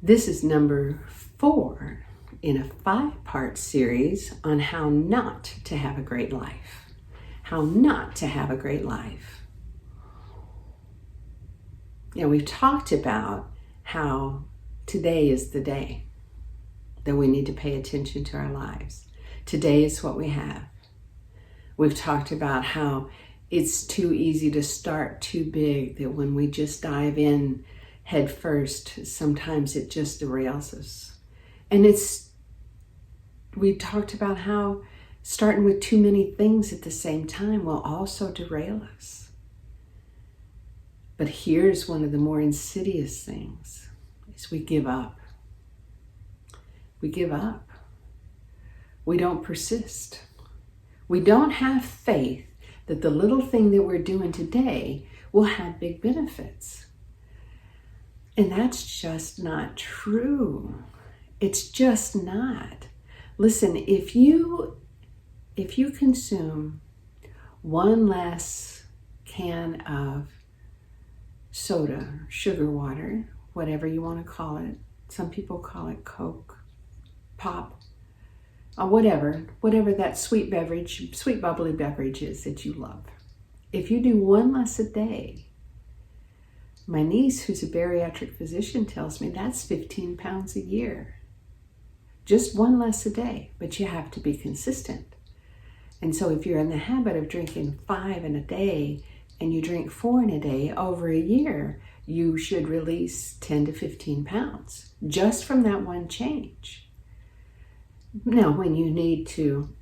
This is number 4 in a 5-part series on how not to have a great life. How not to have a great life. We've talked about how today is the day that we need to pay attention to our lives. Today is what we have. We've talked about how it's too easy to start too big, that when we just dive in head first, sometimes it just derails us. And we talked about how starting with too many things at the same time will also derail us. But here's one of the more insidious things, is we give up. We give up. We don't persist. We don't have faith that the little thing that we're doing today will have big benefits. And that's just not true. It's just not. Listen, if you consume one less can of soda, sugar water, whatever you want to call it, some people call it Coke, pop, whatever that sweet bubbly beverage is that you love. If you do one less a day, my niece, who's a bariatric physician, tells me that's 15 pounds a year. Just one less a day, but you have to be consistent. And so if you're in the habit of drinking 5 in a day and you drink 4 in a day, over a year, you should release 10 to 15 pounds just from that one change. Now, when you need to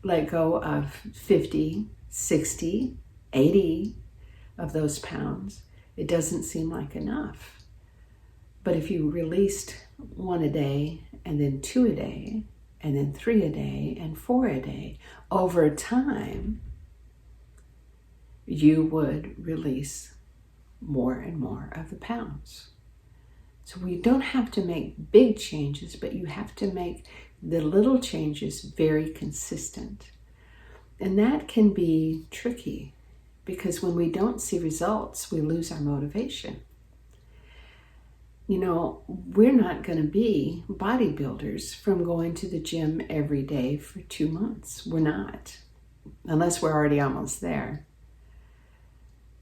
let go of 50, 60, 80 of those pounds, it doesn't seem like enough. But if you released 1 a day, and then 2 a day, and then 3 a day, and 4 a day, over time, you would release more and more of the pounds. So we don't have to make big changes, but you have to make the little changes very consistent. And that can be tricky, because when we don't see results, we lose our motivation. We're not going to be bodybuilders from going to the gym every day for 2 months. We're not, unless we're already almost there.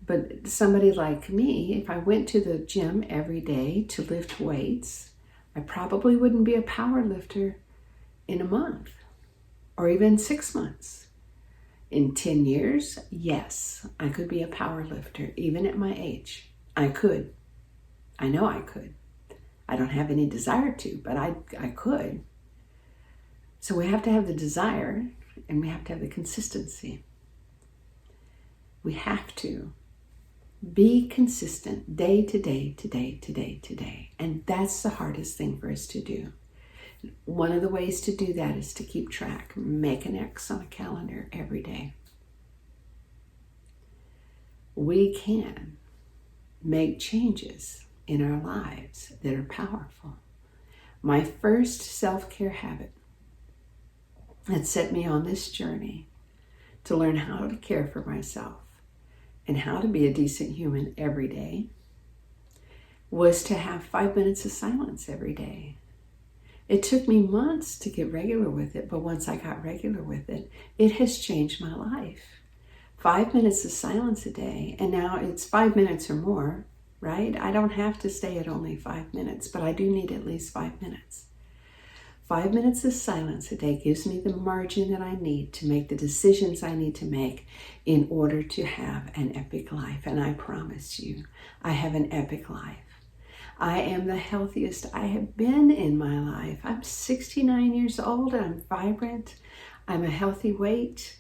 But somebody like me, if I went to the gym every day to lift weights, I probably wouldn't be a power lifter in a month or even 6 months. In 10 years, yes, I could be a power lifter, even at my age. I could. I know I could. I don't have any desire to, but I could. So we have to have the desire, and we have to have the consistency. We have to be consistent day to day to day to day to day. And that's the hardest thing for us to do. One of the ways to do that is to keep track. Make an X on a calendar every day. We can make changes in our lives that are powerful. My first self-care habit that set me on this journey to learn how to care for myself and how to be a decent human every day was to have 5 minutes of silence every day. It took me months to get regular with it, but once I got regular with it, it has changed my life. 5 minutes of silence a day, and now it's 5 minutes or more, right? I don't have to stay at only 5 minutes, but I do need at least 5 minutes. 5 minutes of silence a day gives me the margin that I need to make the decisions I need to make in order to have an epic life. And I promise you, I have an epic life. I am the healthiest I have been in my life. I'm 69 years old. I'm vibrant. I'm a healthy weight.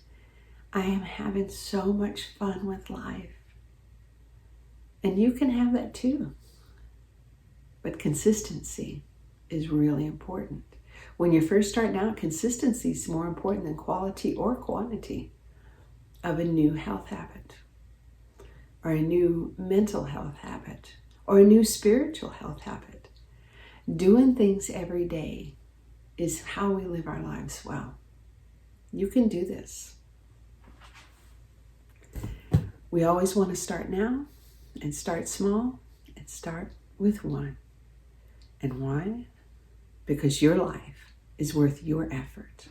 I am having so much fun with life. And you can have that too. But consistency is really important. When you're first starting out, consistency is more important than quality or quantity of a new health habit, or a new mental health habit, or a new spiritual health habit. Doing things every day is how we live our lives well. You can do this. We always want to start now and start small and start with 1. And why? Because your life is worth your effort.